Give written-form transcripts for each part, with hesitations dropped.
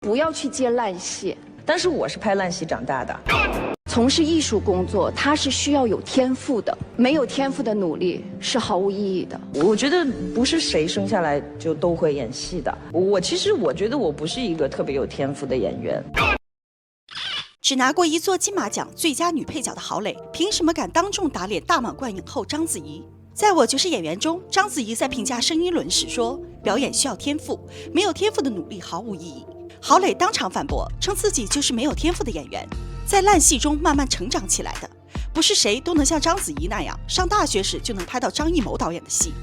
不要去接烂戏。但是我是拍烂戏长大的。从事艺术工作，它是需要有天赋的，没有天赋的努力是毫无意义的。我觉得不是谁生下来就都会演戏的。其实我觉得我不是一个特别有天赋的演员。只拿过1座金马奖最佳女配角的郝蕾，凭什么敢当众打脸大满贯影后章子怡？在我就是演员中，章子怡在评价声音轮时说，表演需要天赋，没有天赋的努力毫无意义。郝蕾当场反驳，称自己就是没有天赋的演员，在烂戏中慢慢成长起来的，不是谁都能像章子怡那样上大学时就能拍到张艺谋导演的戏。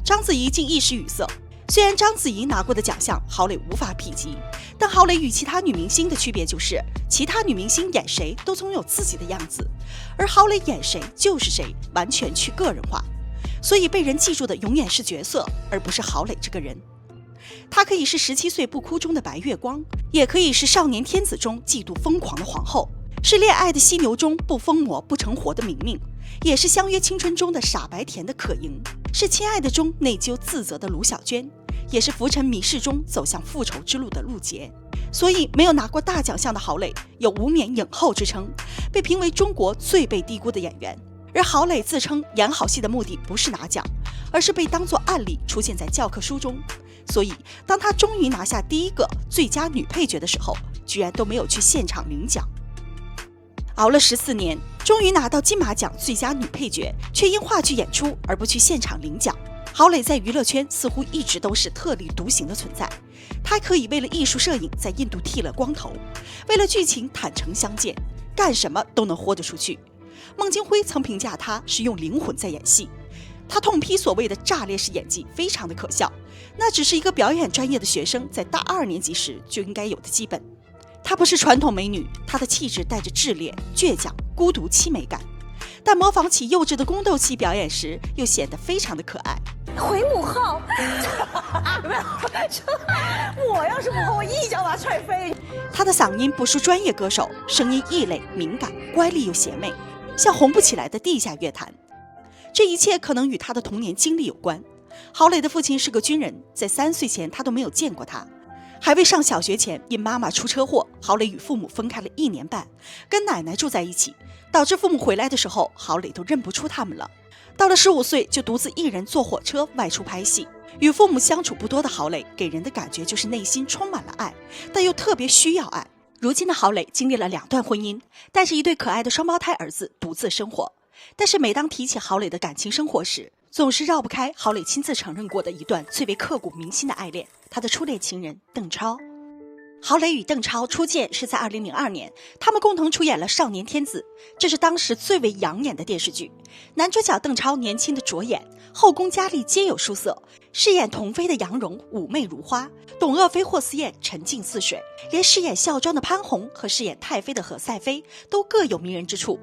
章子怡竟一时语塞，虽然章子怡拿过的奖项郝蕾无法匹及，但郝蕾与其他女明星的区别就是，其他女明星演谁都总有自己的样子，而郝蕾演谁就是谁，完全去个人化，所以被人记住的永远是角色，而不是郝蕾这个人。她可以是17岁不哭中的白月光，也可以是少年天子中嫉妒疯狂的皇后，是恋爱的犀牛中不疯魔不成活的明明，也是相约青春中的傻白甜的可盈，是亲爱的中内疚自责的卢小娟，也是浮沉迷世中走向复仇之路的陆杰。所以没有拿过大奖项的郝蕾有无冕影后之称，被评为中国最被低估的演员。而郝蕾自称演好戏的目的不是拿奖，而是被当作案例出现在教科书中。所以当她终于拿下第1个最佳女配角的时候，居然都没有去现场领奖。熬了14年，终于拿到金马奖最佳女配角，却因话剧演出而不去现场领奖。郝蕾在娱乐圈似乎一直都是特立独行的存在，她可以为了艺术摄影在印度剃了光头，为了剧情坦诚相见，干什么都能豁得出去。孟京辉曾评价她是用灵魂在演戏，她痛批所谓的炸裂式演技非常的可笑，那只是一个表演专业的学生在大2年级时就应该有的基本。她不是传统美女，她的气质带着炽烈、倔强、孤独凄美感，但模仿起幼稚的宫斗戏表演时又显得非常的可爱。回母后，我要是母后，我一脚把他踹飞。她的嗓音不输专业歌手，声音异类、敏感、乖戾又邪魅，像红不起来的地下乐坛。这一切可能与她的童年经历有关。郝蕾的父亲是个军人，在3岁前她都没有见过他。还未上小学前，因妈妈出车祸，郝蕾与父母分开了1年半，跟奶奶住在一起，导致父母回来的时候，郝蕾都认不出他们了。到了15岁，就独自一人坐火车外出拍戏。与父母相处不多的郝蕾，给人的感觉就是内心充满了爱，但又特别需要爱。如今的郝蕾经历了2段婚姻，带着1对可爱的双胞胎儿子独自生活。但是每当提起郝蕾的感情生活时，总是绕不开郝蕾亲自承认过的一段最为刻骨铭心的爱恋，她的初恋情人邓超。郝蕾与邓超初见是在2002年，他们共同出演了《少年天子》，这是当时最为养眼的电视剧。男主角邓超年轻的着眼，后宫佳丽皆有书色，饰演童妃的杨蓉妩媚如花，董鄂妃霍思燕沉静似水，连饰演孝庄的潘虹和饰演太妃的何赛妃都各有迷人之处。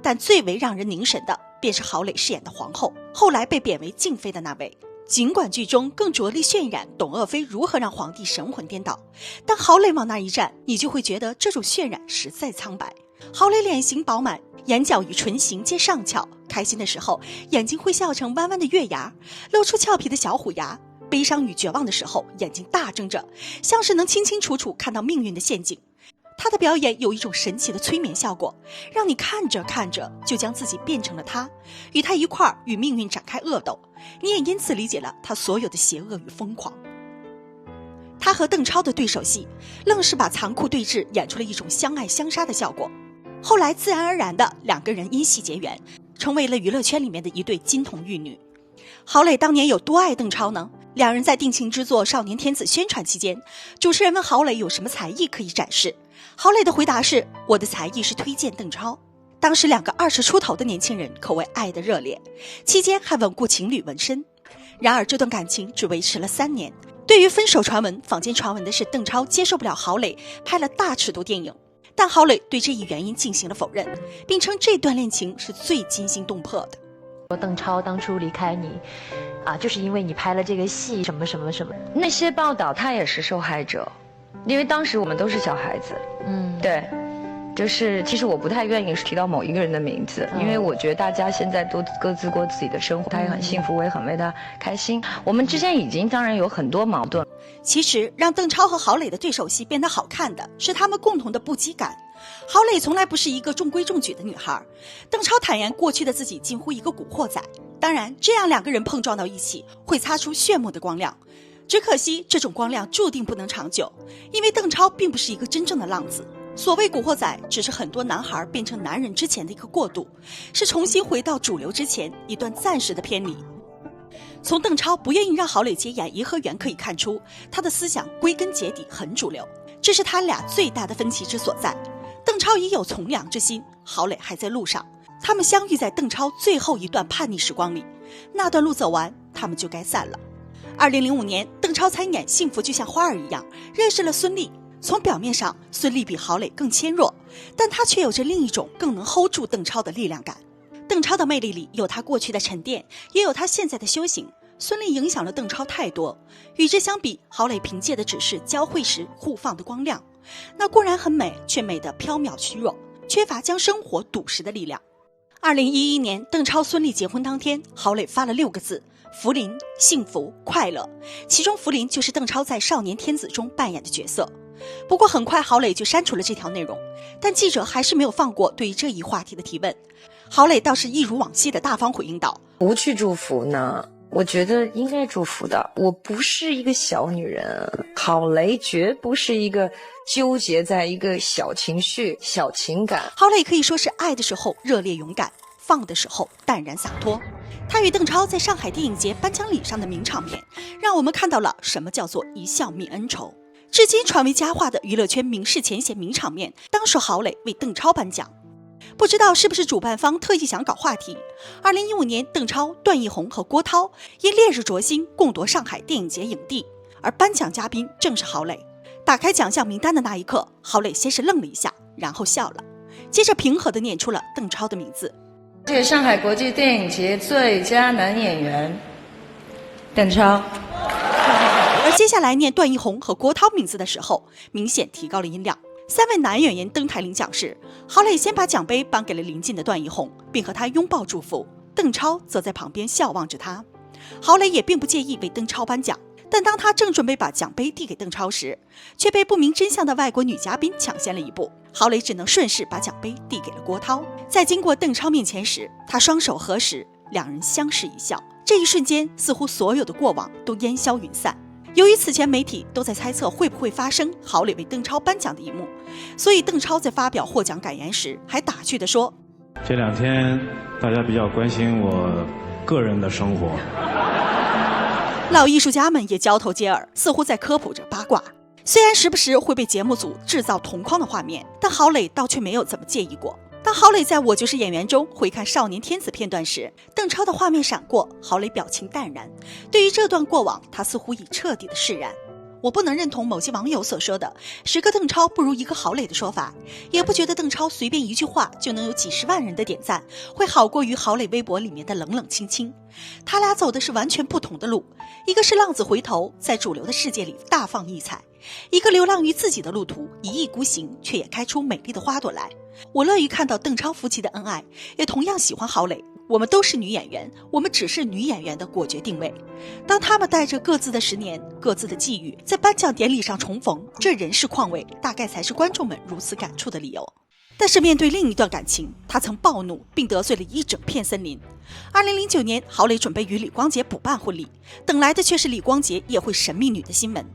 但最为让人凝神的便是郝蕾饰演的皇后，后来被贬为静妃的那位。尽管剧中更着力渲染董鄂妃如何让皇帝神魂颠倒，但郝蕾往那一站，你就会觉得这种渲染实在苍白。郝蕾脸型饱满，眼角与唇形皆上翘，开心的时候眼睛会笑成弯弯的月牙，露出俏皮的小虎牙；悲伤与绝望的时候眼睛大睁着，像是能清清楚楚看到命运的陷阱。他的表演有一种神奇的催眠效果，让你看着看着就将自己变成了他，与他一块儿与命运展开恶斗，你也因此理解了他所有的邪恶与疯狂。他和邓超的对手戏，愣是把残酷对峙演出了一种相爱相杀的效果。后来自然而然的2个人因戏结缘，成为了娱乐圈里面的一对金童玉女。郝蕾当年有多爱邓超呢？2人在定情之作《少年天子》宣传期间，主持人问郝蕾有什么才艺可以展示，郝蕾的回答是：我的才艺是推荐邓超。当时2个20出头的年轻人可谓爱得热烈，期间还稳固情侣纹身。然而这段感情只维持了3年。对于分手传闻，坊间传闻的是邓超接受不了郝蕾拍了大尺度电影，但郝蕾对这一原因进行了否认，并称这段恋情是最惊心动魄的。邓超当初离开你就是因为你拍了这个戏什么什么什么，那些报道他也是受害者，因为当时我们都是小孩子。对，就是其实我不太愿意提到某一个人的名字，因为我觉得大家现在都各自过自己的生活，他也很幸福，我也很为他开心。我们之间已经当然有很多矛盾。其实让邓超和郝蕾的对手戏变得好看的是他们共同的不羁感。郝蕾从来不是一个中规中矩的女孩，邓超坦言过去的自己近乎一个古惑仔。当然，这样两个人碰撞到一起，会擦出炫目的光亮。只可惜这种光亮注定不能长久，因为邓超并不是一个真正的浪子。所谓古惑仔，只是很多男孩变成男人之前的一个过渡，是重新回到主流之前一段暂时的偏离。从邓超不愿意让郝蕾接演颐和园可以看出，他的思想归根结底很主流，这是他俩最大的分歧之所在。邓超已有从良之心，郝蕾还在路上。他们相遇在邓超最后一段叛逆时光里，那段路走完，他们就该散了。2005年，邓超参演《幸福就像花儿一样》，认识了孙俪。从表面上，孙俪比郝蕾更纤弱，但她却有着另一种更能 hold 住邓超的力量感。邓超的魅力里有他过去的沉淀，也有他现在的修行。孙俪影响了邓超太多，与之相比，郝蕾凭借的只是交汇时互放的光亮，那固然很美，却美得缥缈虚弱，缺乏将生活笃实的力量。2011年，邓超孙俪结婚当天，郝蕾发了6个字：福临、幸福、快乐。其中福临就是邓超在《少年天子》中扮演的角色。不过很快郝蕾就删除了这条内容，但记者还是没有放过对于这一话题的提问。郝蕾倒是一如往昔的大方回应道：不去祝福呢，我觉得应该祝福的。我不是一个小女人，郝蕾绝不是一个纠结在一个小情绪、小情感。郝蕾可以说是爱的时候热烈勇敢，放的时候淡然洒脱。她与邓超在上海电影节颁奖礼上的名场面，让我们看到了什么叫做一笑泯恩仇。至今传为佳话的娱乐圈名士前嫌名场面，当属郝蕾为邓超颁奖。不知道是不是主办方特意想搞话题，2015年邓超、段奕宏和郭涛因烈日灼心共夺上海电影节影帝，而颁奖嘉宾正是郝蕾。打开奖项名单的那一刻，郝蕾先是愣了一下，然后笑了，接着平和地念出了邓超的名字。这上海国际电影节最佳男演员邓超。而接下来念段奕宏和郭涛名字的时候，明显提高了音量。3位男演员登台领奖时，郝蕾先把奖杯颁给了临近的段奕宏，并和他拥抱祝福，邓超则在旁边笑望着他。郝蕾也并不介意为邓超颁奖，但当他正准备把奖杯递给邓超时，却被不明真相的外国女嘉宾抢先了一步。郝蕾只能顺势把奖杯递给了郭涛。在经过邓超面前时，他双手合十，两人相视一笑。这一瞬间，似乎所有的过往都烟消云散。由于此前媒体都在猜测会不会发生郝蕾为邓超颁奖的一幕，所以邓超在发表获奖感言时还打趣地说：这2天大家比较关心我个人的生活。老艺术家们也交头接耳，似乎在科普着八卦。虽然时不时会被节目组制造同框的画面，但郝蕾倒却没有怎么介意过。当郝蕾在我就是演员中回看少年天子片段时，邓超的画面闪过，郝蕾表情淡然。对于这段过往，他似乎已彻底的释然。我不能认同某些网友所说的10个邓超不如1个郝蕾的说法，也不觉得邓超随便一句话就能有几十万人的点赞，会好过于郝蕾微博里面的冷冷清清。他俩走的是完全不同的路，一个是浪子回头，在主流的世界里大放异彩，一个流浪于自己的路途，一意孤行，却也开出美丽的花朵来。我乐于看到邓超夫妻的恩爱，也同样喜欢郝蕾。我们都是女演员，我们只是女演员的果决定位。当他们带着各自的10年、各自的际遇，在颁奖典礼上重逢，这人事况味，大概才是观众们如此感触的理由。但是面对另一段感情，他曾暴怒并得罪了一整片森林。2009年，郝蕾准备与李光洁补办婚礼，等来的却是李光洁也会神秘女的新闻。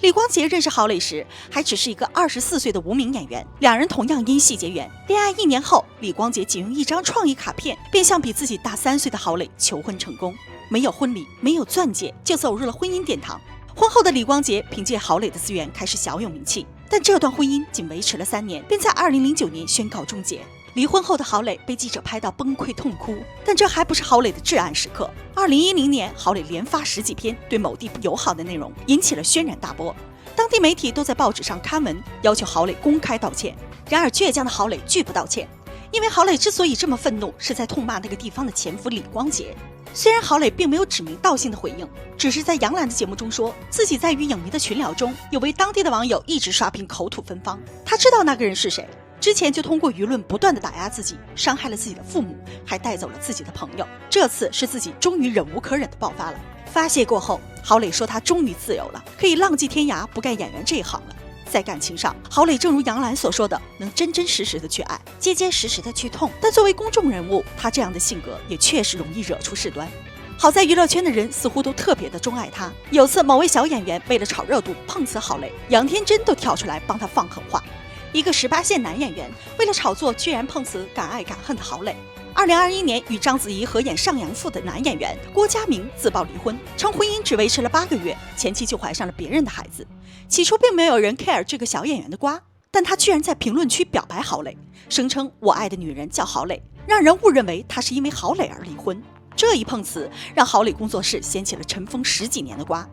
李光洁认识郝蕾时，还只是一个24岁的无名演员，两人同样因戏结缘。恋爱1年后，李光洁仅用一张创意卡片，便向比自己大3岁的郝蕾求婚成功。没有婚礼，没有钻戒，就走入了婚姻殿堂。婚后的李光洁凭借郝蕾的资源开始小有名气，但这段婚姻仅维持了3年，便在2009年宣告终结。离婚后的郝蕾被记者拍到崩溃痛哭，但这还不是郝蕾的至暗时刻。2010年，郝蕾连发10几篇对某地不友好的内容，引起了轩然大波。当地媒体都在报纸上刊文，要求郝蕾公开道歉。然而倔强的郝蕾拒不道歉，因为郝蕾之所以这么愤怒，是在痛骂那个地方的前夫李光洁。虽然郝蕾并没有指名道姓的回应，只是在杨澜的节目中说自己在与影迷的群聊中，有位当地的网友一直刷屏口吐芬芳。他知道那个人是谁，只之前就通过舆论不断的打压自己，伤害了自己的父母，还带走了自己的朋友。这次是自己终于忍无可忍的爆发了。发泄过后，郝蕾说她终于自由了，可以浪迹天涯，不干演员这一行了。在感情上，郝蕾正如杨澜所说的，能真真实实的去爱，结结实实的去痛。但作为公众人物，她这样的性格也确实容易惹出事端。好在娱乐圈的人似乎都特别的钟爱她。有次某位小演员为了炒热度碰瓷郝蕾，杨天真都跳出来帮她放狠话。一个18线男演员为了炒作居然碰瓷敢爱敢恨的郝蕾。2021年与章子怡合演《上阳赋》的男演员郭嘉明自曝离婚，称婚姻只维持了8个月，前妻就怀上了别人的孩子。起初并没有人 care 这个小演员的瓜，但他居然在评论区表白郝蕾，声称我爱的女人叫郝蕾，让人误认为他是因为郝蕾而离婚。这一碰瓷让郝蕾工作室掀起了尘封10几年的瓜，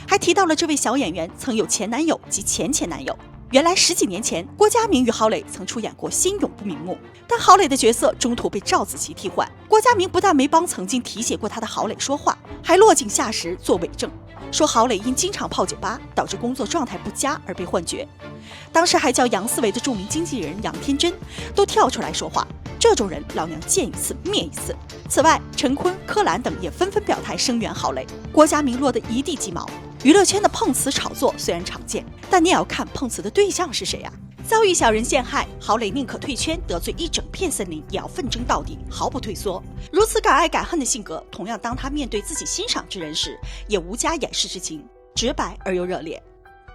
还提到了这位小演员曾有前男友及前前男友。原来10几年前，郭嘉明与郝蕾曾出演过《心永不瞑目》，但郝蕾的角色中途被赵子琪替换。郭嘉明不但没帮曾经提携过他的郝蕾说话，还落井下石做伪证，说郝蕾因经常泡酒吧导致工作状态不佳而被换角。当时还叫杨思维的著名经纪人杨天真都跳出来说话，这种人老娘见一次灭一次。此外，陈坤、柯蓝等也纷纷表态声援郝蕾，郭嘉明落得一地鸡毛。娱乐圈的碰瓷炒作虽然常见，但你也要看碰瓷的对象是谁啊。遭遇小人陷害，郝蕾宁可退圈，得罪一整片森林，也要奋争到底，毫不退缩。如此敢爱敢恨的性格，同样当他面对自己欣赏之人时，也无加掩饰之情，直白而又热烈。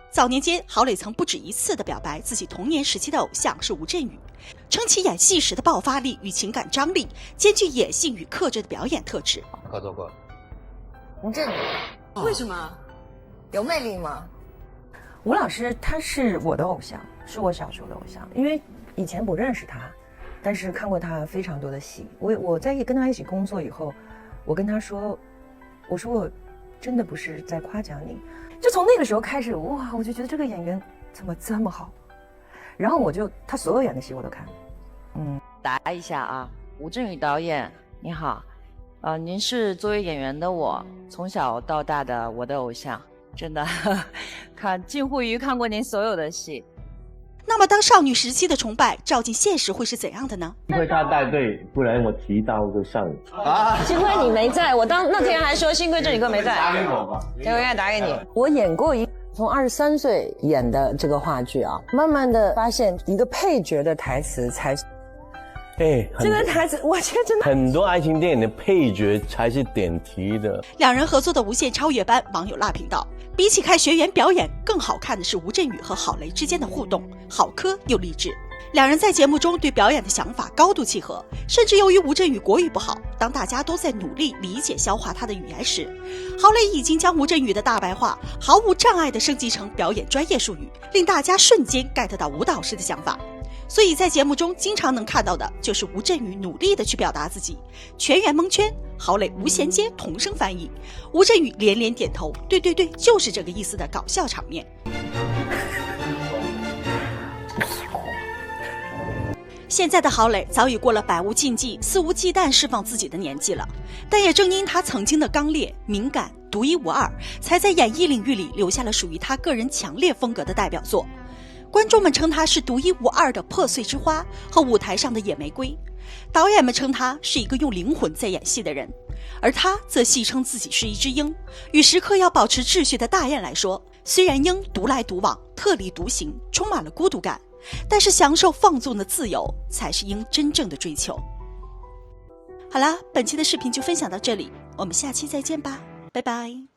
早年间，郝蕾曾不止一次地表白自己童年时期的偶像是吴镇宇，称其演戏时的爆发力与情感张力兼具野性与克制的表演特质。合作过吴镇宇，为什么？有魅力吗？吴老师他是我的偶像，是我小时候的偶像，因为以前不认识他，但是看过他非常多的戏。我在跟他一起工作以后，我跟他说，我说我真的不是在夸奖你，就从那个时候开始，哇，我就觉得这个演员怎么这么好，然后他所有演的戏我都看。答一下啊，吴镇宇导演你好，您是作为演员的我从小到大的我的偶像。真的近乎于看过您所有的戏。那么当少女时期的崇拜照进现实会是怎样的呢？幸亏他带队，不然我提刀就上了。幸亏你没在，我那天还说幸亏这几个没在。打给我吧，我应该打给你。我演过从23岁演的这个话剧啊，慢慢的发现一个配角的台词才这个台词，我觉得真的很多爱情电影的配角才是点题的。两人合作的《无限超越班》网友辣评道，比起看学员表演，更好看的是吴镇宇和郝蕾之间的互动，好磕又励志。两人在节目中对表演的想法高度契合，甚至由于吴镇宇国语不好，当大家都在努力理解消化他的语言时，郝蕾已经将吴镇宇的大白话毫无障碍地升级成表演专业术语，令大家瞬间 get 到吴导师的想法。所以在节目中经常能看到的就是吴镇宇努力地去表达自己，全员蒙圈，郝蕾无衔接同声翻译，吴镇宇连连点头，对对对，就是这个意思的搞笑场面。现在的郝蕾早已过了百无禁忌、肆无忌惮释放自己的年纪了，但也正因她曾经的刚烈、敏感、独一无二，才在演艺领域里留下了属于她个人强烈风格的代表作。观众们称她是独一无二的破碎之花和舞台上的野玫瑰，导演们称她是一个用灵魂在演戏的人，而她则戏称自己是一只鹰。与时刻要保持秩序的大雁来说，虽然鹰独来独往、特立独行，充满了孤独感，但是享受放纵的自由才是鹰真正的追求。好啦，本期的视频就分享到这里，我们下期再见吧，拜拜。